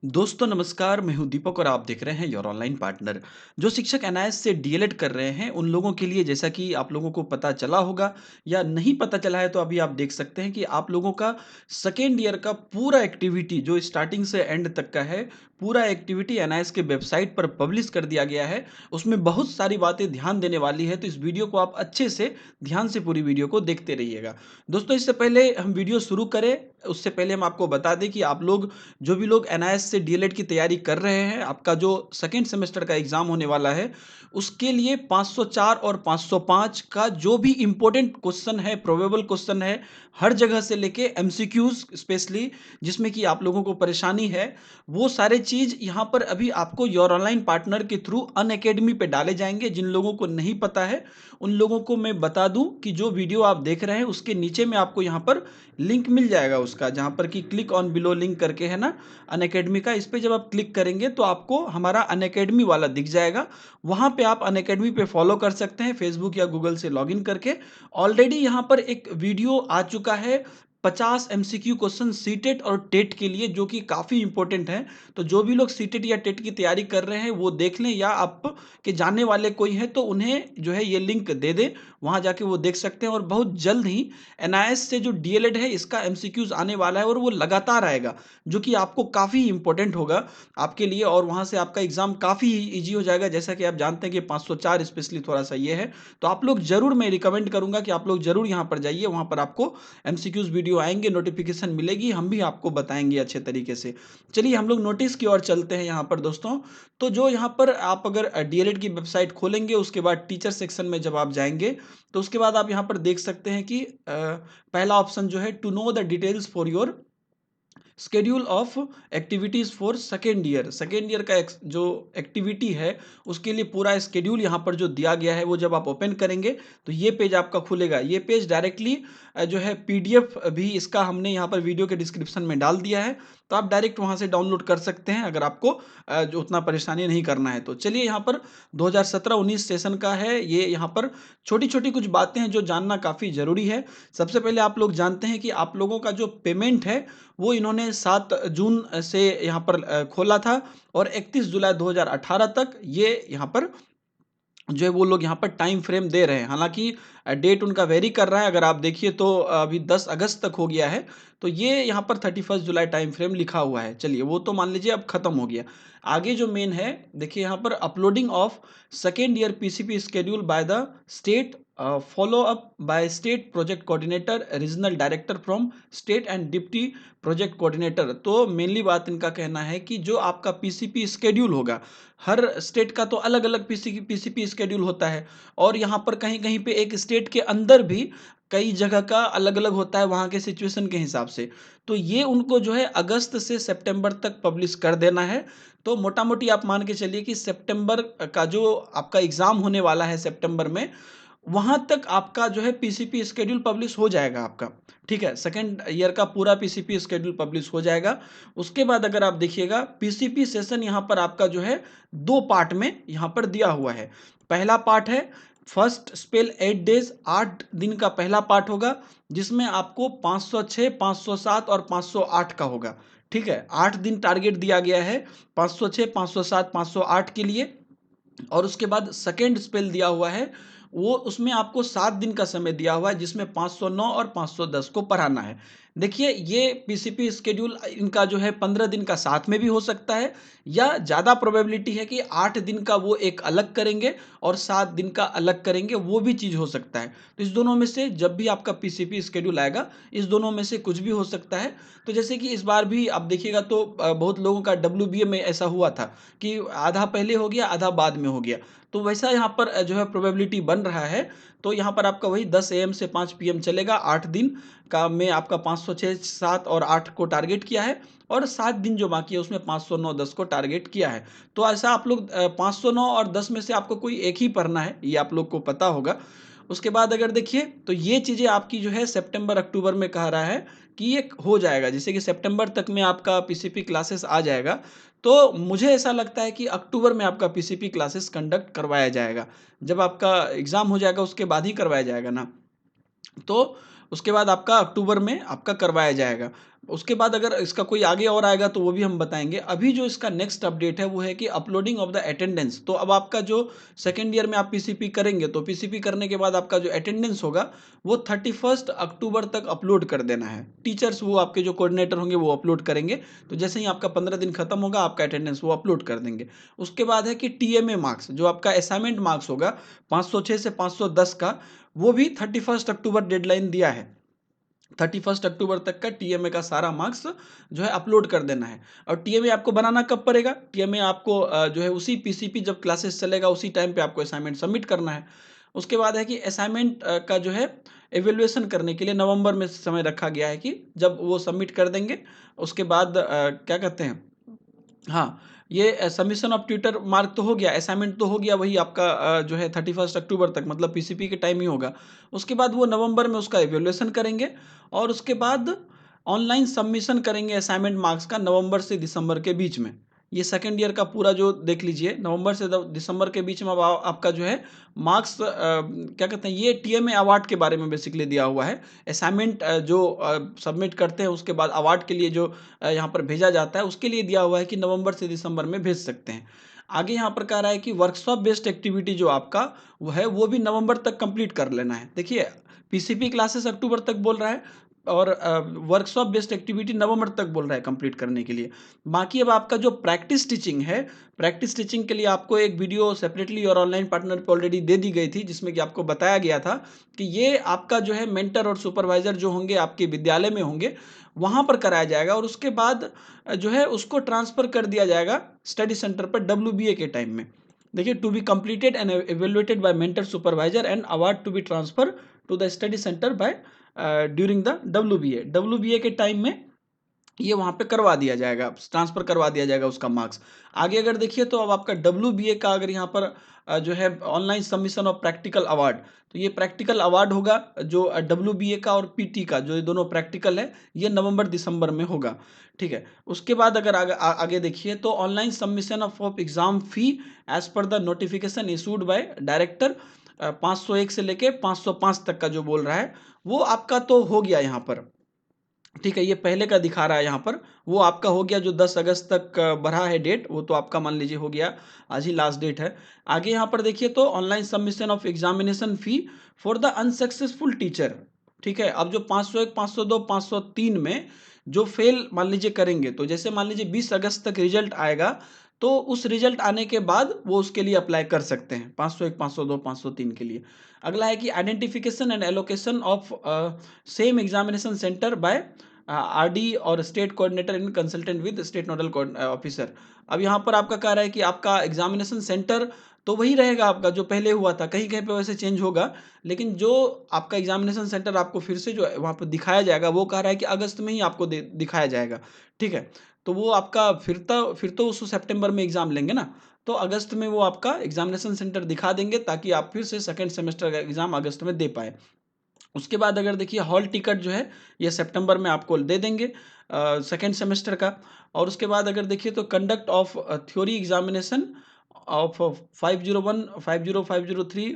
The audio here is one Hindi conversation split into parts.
दोस्तों नमस्कार, मैं हूं दीपक और आप देख रहे हैं योर ऑनलाइन पार्टनर। जो शिक्षक एनआईएएस से डीएलएड कर रहे हैं उन लोगों के लिए, जैसा कि आप लोगों को पता चला होगा या नहीं पता चला है, तो अभी आप देख सकते हैं कि आप लोगों का सेकेंड ईयर का पूरा एक्टिविटी जो स्टार्टिंग से एंड तक का है, पूरा एक्टिविटी एनआईएएस के वेबसाइट पर पब्लिश कर दिया गया है। उसमें बहुत सारी बातें ध्यान देने वाली है, तो इस वीडियो को आप अच्छे से ध्यान से पूरी वीडियो को देखते रहिएगा। दोस्तों, इससे पहले हम वीडियो शुरू करें, उससे पहले हम आपको बता दें कि आप लोग, जो भी लोग एनआईएएस से डीएलएड की तैयारी कर रहे हैं, आपका जो सेकंड सेमेस्टर का एग्जाम होने वाला है, उसके लिए 504 और 505 का जो भी इंपॉर्टेंट क्वेश्चन है, प्रोबेबल क्वेश्चन है, हर जगह से लेके एमसीक्यूज स्पेशली, जिसमें कि आप लोगों को परेशानी है, वो सारे चीज यहाँ पर अभी आपको योर ऑनलाइन पार्टनर के थ्रू अनअकैडमी पे डाले जाएंगे। जिन लोगों को नहीं पता है उन लोगों को मैं बता दूं कि जो वीडियो आप देख रहे हैं उसके नीचे में आपको यहाँ पर लिंक मिल जाएगा उसका, जहाँ पर कि क्लिक ऑन बिलो लिंक करके है ना, अनअकैडमी का। इस पे जब आप क्लिक करेंगे तो आपको हमारा अनअकैडमी वाला दिख जाएगा। वहां पे आप अनअकैडमी पे फॉलो कर सकते हैं फेसबुक या गूगल से लॉगिन करके। ऑलरेडी यहाँ पर एक वीडियो आ चुका है, 50 एमसीक्यू क्वेश्चन सीटेट और टेट के लिए, जो कि काफ़ी इंपॉर्टेंट है। तो जो भी लोग सीटेट या टेट की तैयारी कर रहे हैं वो देख लें, या आप के जानने वाले कोई है तो उन्हें जो है ये लिंक दे दें, वहां जाके वो देख सकते हैं। और बहुत जल्द ही एनआईएएस से जो डीएलएड है इसका एमसीक्यूज आने वाला है, और वो लगातार आएगा, जो कि आपको काफ़ी इंपॉर्टेंट होगा आपके लिए, और वहां से आपका एग्जाम काफ़ी ईजी हो जाएगा। जैसा कि आप जानते हैं कि 504 स्पेशली थोड़ा सा ये है, तो आप लोग जरूर, मैं रिकमेंड करूंगा कि आप लोग जरूर यहाँ पर जाइए। वहां पर आपको एमसीक्यूज वीडियो आएंगे, नोटिफिकेशन मिलेगी, हम भी आपको बताएंगे अच्छे तरीके से। चलिए हम लोग नोटिस की ओर चलते हैं यहाँ पर दोस्तों। तो जो यहाँ पर आप अगर डीएलएड की वेबसाइट खोलेंगे, उसके बाद टीचर सेक्शन में जब आप जाएंगे तो उसके बाद आप यहाँ पर देख सकते हैं कि पहला ऑप्शन जो है, to know the details for your schedule of activities for second year का जो एक्टिविटी है उसके लिए पूरा स्केड्यूल यहाँ पर जो दिया गया है, वो जब आप ओपन करेंगे तो ये पेज आपका खुलेगा। ये पेज डायरेक्टली जो है पीडीएफ भी इसका हमने यहाँ पर वीडियो के डिस्क्रिप्शन में डाल दिया है, तो आप डायरेक्ट वहाँ से डाउनलोड कर सकते हैं अगर आपको जो उतना परेशानी नहीं करना है तो। चलिए, यहाँ पर 2017-19 सेशन का है ये। यहाँ पर छोटी छोटी कुछ बातें हैं जो जानना काफ़ी ज़रूरी है। सबसे पहले आप लोग जानते हैं कि आप लोगों का जो पेमेंट है वो इन्होंने 7 जून से यहाँ पर खोला था, और 31 जुलाई 2018 तक ये यहाँ पर जो है वो लोग यहाँ पर टाइम फ्रेम दे रहे हैं। हालांकि डेट उनका वेरी कर रहा है, अगर आप देखिए तो अभी 10 अगस्त तक हो गया है, तो ये यहाँ पर 31 जुलाई टाइम फ्रेम लिखा हुआ है। चलिए, वो तो मान लीजिए अब खत्म हो गया। आगे जो मेन है, देखिए यहाँ पर uploading of second year PCP schedule by the state, follow up by state project coordinator, regional director from state and deputy project coordinator. तो मेनली बात इनका कहना है कि जो आपका पीसीपी स्केड्यूल होगा, हर स्टेट का तो अलग अलग पीसीपी स्केड्यूल होता है, और यहाँ पर कहीं कहीं पे एक स्टेट के अंदर भी कई जगह का अलग अलग होता है वहाँ के सिचुएशन के हिसाब से। तो ये उनको जो है अगस्त से सितंबर तक पब्लिश कर देना है। तो मोटा मोटी आप मान के चलिए कि सितंबर का जो आपका एग्जाम होने वाला है सितंबर में, वहां तक आपका जो है पीसीपी स्केड्यूल पब्लिश हो जाएगा आपका। ठीक है, सेकेंड ईयर का पूरा पीसीपी स्केड्यूल पब्लिश हो जाएगा। उसके बाद अगर आप देखिएगा, पीसीपी सेशन यहाँ पर आपका जो है दो पार्ट में यहाँ पर दिया हुआ है। पहला पार्ट है फर्स्ट स्पेल 8 डेज, 8 दिन का पहला पार्ट होगा, जिसमें आपको 506, 507 और 508 का होगा। ठीक है, 8 दिन टारगेट दिया गया है 506, 507, 508 के लिए। और उसके बाद सेकेंड स्पेल दिया हुआ है, वो उसमें आपको 7 दिन का समय दिया हुआ है, जिसमें 509 और 510 को पढ़ाना है। देखिए, ये पीसीपी स्केड्यूल इनका जो है 15 दिन का साथ में भी हो सकता है, या ज़्यादा प्रोबेबिलिटी है कि 8 दिन का वो एक अलग करेंगे और 7 दिन का अलग करेंगे, वो भी चीज़ हो सकता है। तो इस दोनों में से जब भी आपका पीसीपी स्केड्यूल आएगा, इस दोनों में से कुछ भी हो सकता है। तो जैसे कि इस बार भी आप देखिएगा तो बहुत लोगों का डब्ल्यूबीए में ऐसा हुआ था कि आधा पहले हो गया, आधा बाद में हो गया। तो वैसा यहाँ पर जो है प्रोबेबिलिटी बन रहा है। तो यहाँ पर आपका वही 10 AM से 5 PM चलेगा। 8 दिन का में आपका 506, 7 और 8 को टारगेट किया है, और 7 दिन जो बाकी है उसमें 509, 10 को टारगेट किया है। तो ऐसा आप लोग 509 और 10 में से आपको कोई एक ही पढ़ना है, ये आप लोग को पता होगा। उसके बाद अगर देखिए तो ये चीज़ें आपकी जो है सितंबर अक्टूबर में कह रहा है कि ये हो जाएगा, जैसे कि सितंबर तक में आपका पीसीपी क्लासेस आ जाएगा। तो मुझे ऐसा लगता है कि अक्टूबर में आपका पीसीपी क्लासेस कंडक्ट करवाया जाएगा, जब आपका एग्ज़ाम हो जाएगा उसके बाद ही करवाया जाएगा ना। तो उसके बाद आपका अक्टूबर में आपका करवाया जाएगा। उसके बाद अगर इसका कोई आगे और आएगा तो वो भी हम बताएँगे। अभी जो इसका नेक्स्ट अपडेट है वो है कि अपलोडिंग ऑफ द अटेंडेंस। तो अब आपका जो सेकंड ईयर में आप पीसीपी करेंगे तो पीसीपी करने के बाद आपका जो अटेंडेंस होगा वो 31 अक्टूबर तक अपलोड कर देना है। टीचर्स वो आपके जो कोऑर्डिनेटर होंगे वो अपलोड करेंगे। तो जैसे ही आपका 15 दिन खत्म होगा आपका अटेंडेंस वो अपलोड कर देंगे। उसके बाद है कि टीएमए मार्क्स जो आपका असाइनमेंट मार्क्स होगा 506 से 510 का, वो भी 31 अक्टूबर डेडलाइन दिया है। 31 अक्टूबर तक का टीएमए का सारा मार्क्स जो है अपलोड कर देना है। और टीएमए आपको बनाना कब पड़ेगा? टीएमए आपको जो है उसी पीसीपी जब क्लासेस चलेगा उसी टाइम पे आपको असाइनमेंट सबमिट करना है। उसके बाद है कि असाइनमेंट का जो है इवैल्यूएशन करने के लिए नवंबर में समय रखा गया है कि जब वो सबमिट कर देंगे उसके बाद क्या कहते हैं, हाँ, ये सबमिशन ऑफ ट्यूटर मार्क तो हो गया, असाइनमेंट तो हो गया, वही आपका जो है 31 अक्टूबर तक मतलब पीसीपी के टाइम ही होगा। उसके बाद वो नवंबर में उसका इवैल्यूएशन करेंगे और उसके बाद ऑनलाइन सबमिशन करेंगे असाइनमेंट मार्क्स का नवंबर से दिसंबर के बीच में। ये सेकंड ईयर का पूरा जो देख लीजिए नवंबर से दिसंबर के बीच में अब आपका जो है मार्क्स क्या कहते हैं, ये टीएमए अवार्ड के बारे में बेसिकली दिया हुआ है। असाइनमेंट जो सबमिट करते हैं उसके बाद अवार्ड के लिए जो यहाँ पर भेजा जाता है उसके लिए दिया हुआ है कि नवंबर से दिसंबर में भेज सकते हैं। आगे यहाँ पर कह रहा है कि वर्कशॉप बेस्ड एक्टिविटी जो आपका वो है वो भी नवंबर तक कंप्लीट कर लेना है। देखिए पीसीपी क्लासेस अक्टूबर तक बोल रहा है और वर्कशॉप बेस्ड एक्टिविटी नवंबर तक बोल रहा है कंप्लीट करने के लिए। बाकी अब आपका जो प्रैक्टिस टीचिंग है, प्रैक्टिस टीचिंग के लिए आपको एक वीडियो सेपरेटली और ऑनलाइन पार्टनर पे ऑलरेडी दे दी गई थी जिसमें कि आपको बताया गया था कि ये आपका जो है मेंटर और सुपरवाइजर जो होंगे आपके विद्यालय में होंगे वहाँ पर कराया जाएगा और उसके बाद जो है उसको ट्रांसफ़र कर दिया जाएगा स्टडी सेंटर पर डब्ल्यूबीए के टाइम में। देखिए to be completed and evaluated by mentor supervisor and award to be transfer to the study centre by during the W B A. W B A के टाइम में ये वहाँ पे करवा दिया जाएगा, ट्रांसफ़र करवा दिया जाएगा उसका मार्क्स। आगे अगर देखिए तो अब आपका डब्ल्यूबीए का अगर यहाँ पर जो है online submission of practical award, तो ये प्रैक्टिकल अवार्ड होगा जो डब्ल्यूबीए का और पीटी का जो ये दोनों प्रैक्टिकल है, ये नवंबर-दिसंबर में होगा, ठीक है। उसके बाद अगर आगे देखिए तो online submission of exam fee as per the notification issued by director 501 से लेके 505 तक का जो बोल रहा है, वो आपका तो हो गया यहाँ पर। ठीक है, ये पहले का दिखा रहा है यहाँ पर, वो आपका हो गया जो 10 अगस्त तक बढ़ा है डेट, वो तो आपका मान लीजिए हो गया, आज ही लास्ट डेट है। आगे यहाँ पर देखिए तो online submission of examination fee for the unsuccessful teacher, ठीक है। अब जो 501, 502, 503 में जो फेल मान लीजिए करेंगे, तो जैसे मान लीजिए 20 अगस्त तक रिजल्ट आएगा, तो उस रिजल्ट आने के बाद वो उसके लिए अप्लाई कर सकते हैं, 501, 502, 503 के लिए। अगला है कि identification and allocation of same examination centre by R D और state coordinator in consultant with state nodal officer. अब यहाँ पर आपका कह रहा है कि आपका एग्जामिनेशन सेंटर तो वही रहेगा आपका जो पहले हुआ था, कहीं कहीं पे वैसे चेंज होगा, लेकिन जो आपका एग्जामिनेशन सेंटर आपको फिर से जो वहाँ पर दिखाया जाएगा वो कह रहा है कि अगस्त में ही आपको दिखाया जाएगा, ठीक है। तो वो आपका फिर तो उस सितंबर में एग्जाम लेंगे ना, तो अगस्त में वो आपका एग्जामिनेशन सेंटर दिखा देंगे ताकि आप फिर से सेकंड सेमेस्टर का एग्जाम अगस्त में दे पाए। उसके बाद अगर देखिए हॉल टिकट जो है ये सितंबर में आपको दे देंगे सेकेंड सेमेस्टर का। और उसके बाद अगर देखिए तो conduct of theory examination of 501 50 503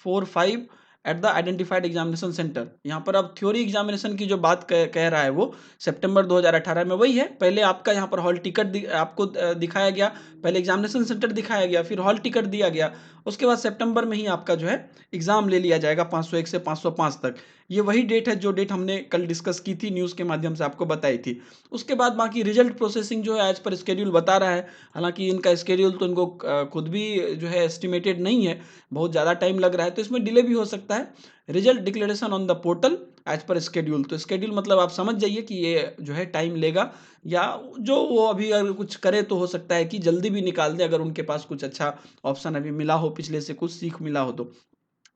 45 at the identified examination centre. यहाँ पर अब थ्योरी एग्जामिनेशन की जो बात कह रहा है वो सितंबर 2018 में वही है, पहले आपका यहाँ पर हॉल टिकट आपको दिखाया गया, पहले एग्जामिनेशन सेंटर दिखाया गया, फिर हॉल टिकट दिया गया, उसके बाद सितंबर में ही आपका जो है एग्जाम ले लिया जाएगा 501 से 505 तक। ये वही डेट है जो डेट हमने कल डिस्कस की थी, न्यूज़ के माध्यम से आपको बताई थी। उसके बाद बाकी रिजल्ट प्रोसेसिंग जो है एज पर स्केड्यूल बता रहा है, हालांकि इनका स्केड्यूल तो इनको खुद भी जो है एस्टिमेटेड नहीं है, बहुत ज़्यादा टाइम लग रहा है तो इसमें डिले भी हो सकता है। Result declaration on the portal as per schedule, तो स्केड्यूल मतलब आप समझ जाइए कि ये जो है टाइम लेगा, या जो वो अभी अगर कुछ करे तो हो सकता है कि जल्दी भी निकाल दे अगर उनके पास कुछ अच्छा ऑप्शन अभी मिला हो, पिछले से कुछ सीख मिला हो तो।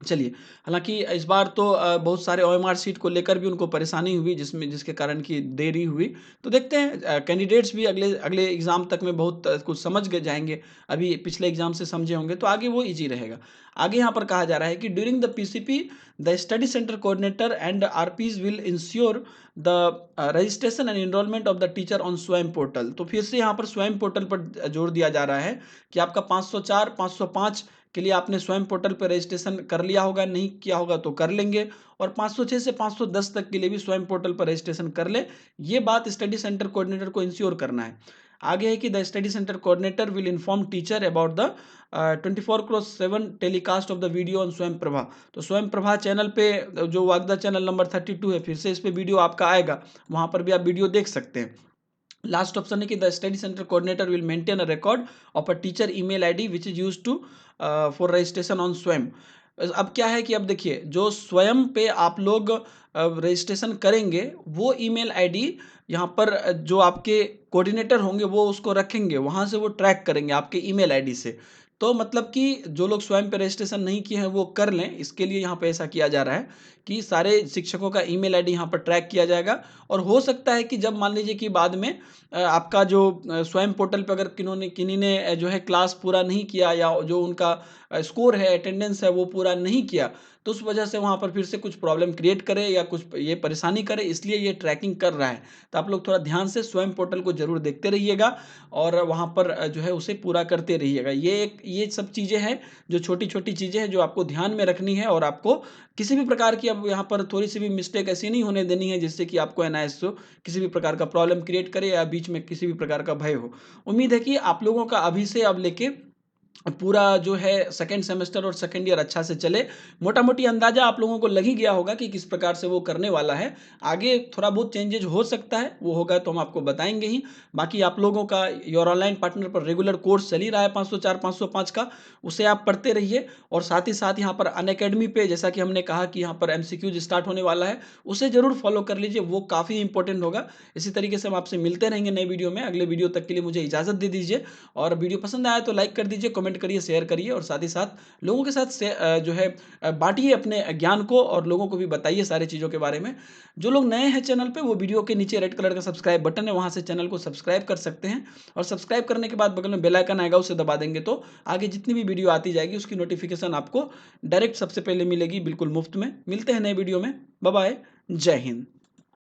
चलिए, हालाँकि इस बार तो बहुत सारे ओएमआर सीट को लेकर भी उनको परेशानी हुई जिसके कारण कि देरी हुई। तो देखते हैं कैंडिडेट्स भी अगले अगले एग्ज़ाम तक में बहुत कुछ समझ के जाएँगे। अभी पिछले एग्ज़ाम से समझे होंगे तो आगे वो ईज़ी रहेगा। आगे यहाँ पर कहा जा रहा है कि during the P C P the study centre coordinator and R Ps will ensure the registration and enrolment of the teacher on Swayam portal. तो फिर से यहाँ पर स्वयं पोर्टल पर जोर दिया जा रहा है कि आपका 504, 505 के लिए आपने स्वयं पोर्टल पर रजिस्ट्रेशन कर लिया होगा, नहीं किया होगा तो कर लेंगे। और 506 से 510 तक के लिए भी स्वयं पोर्टल पर रजिस्ट्रेशन कर ले। ये बात स्टडी सेंटर कोऑर्डिनेटर को इंश्योर करना है। आगे है कि the study centre coordinator will inform teacher about the 24/7 telecast of the video on स्वयं प्रभा। तो स्वयं प्रभा चैनल पे जो वागदा चैनल नंबर 32 है, फिर से इस पे वीडियो आपका आएगा, वहां पर भी आप वीडियो देख सकते हैं। लास्ट ऑप्शन है कि the study centre coordinator will maintain a record of a teacher email ID which is used to for registration on Swayam. अब क्या है कि अब देखिए, जो स्वयं पे आप लोग रजिस्ट्रेशन करेंगे वो ईमेल आईडी यहाँ पर जो आपके कोऑर्डिनेटर होंगे वो उसको रखेंगे, वहां से वो ट्रैक करेंगे आपके ईमेल आईडी से। तो मतलब कि जो लोग स्वयं पे रजिस्ट्रेशन नहीं किए हैं वो कर लें, इसके लिए यहाँ पे ऐसा किया जा रहा है कि सारे शिक्षकों का ईमेल आईडी यहाँ पर ट्रैक किया जाएगा। और हो सकता है कि जब मान लीजिए कि बाद में आपका जो स्वयं पोर्टल पे अगर किन्हीं ने जो है क्लास पूरा नहीं किया, या जो उनका स्कोर है, अटेंडेंस है, वो पूरा नहीं किया, तो उस वजह से वहाँ पर फिर से कुछ प्रॉब्लम क्रिएट करे या कुछ ये परेशानी करे, इसलिए ये ट्रैकिंग कर रहा है। तो आप लोग थोड़ा ध्यान से स्वयं पोर्टल को जरूर देखते रहिएगा और वहाँ पर जो है उसे पूरा करते रहिएगा। ये सब चीज़ें हैं, जो छोटी छोटी चीज़ें हैं जो आपको ध्यान में रखनी है, और आपको किसी भी प्रकार की अब यहाँ पर थोड़ी सी भी मिस्टेक ऐसी नहीं होने देनी है जिससे कि आपको एनआईएस किसी भी प्रकार का प्रॉब्लम क्रिएट करे या बीच में किसी भी प्रकार का भय हो। उम्मीद है कि आप लोगों का अभी से अब लेके पूरा जो है सेकंड सेमेस्टर और सेकंड ईयर अच्छा से चले। मोटा-मोटी अंदाज़ा आप लोगों को लग ही गया होगा कि किस प्रकार से वो करने वाला है। आगे थोड़ा बहुत चेंजेज़ हो सकता है, वो होगा तो हम आपको बताएँगे ही। बाकी आप लोगों का योर ऑनलाइन पार्टनर पर रेगुलर कोर्स चल ही रहा है 504, 505 का, उसे आप पढ़ते रहिए। और साथ ही साथ यहाँ पर अनअकैडमी पे जैसा कि हमने कहा कि यहाँ पर एमसीक्यूज़ स्टार्ट होने वाला है, उसे ज़रूर फॉलो कर लीजिए, वो काफ़ी इंपॉर्टेंट होगा। इसी तरीके से हम आपसे मिलते रहेंगे नए वीडियो में। अगले वीडियो तक के लिए मुझे इजाज़त दे दीजिए, और वीडियो पसंद आया तो लाइक कर दीजिए, कमेंट करिए, शेयर करिए, और साथ ही साथ लोगों के साथ जो है बांटिए अपने ज्ञान को, और लोगों को भी बताइए सारी चीज़ों के बारे में। जो लोग नए हैं चैनल पे, वो वीडियो के नीचे रेड कलर का सब्सक्राइब बटन है, वहाँ से चैनल को सब्सक्राइब कर सकते हैं। और सब्सक्राइब करने के बाद बगल में बेल आइकन आएगा, उसे दबा देंगे तो आगे जितनी भी वीडियो आती जाएगी उसकी नोटिफिकेशन आपको डायरेक्ट सबसे पहले मिलेगी, बिल्कुल मुफ्त में। मिलते हैं नए वीडियो में। Bye bye. जय हिंद।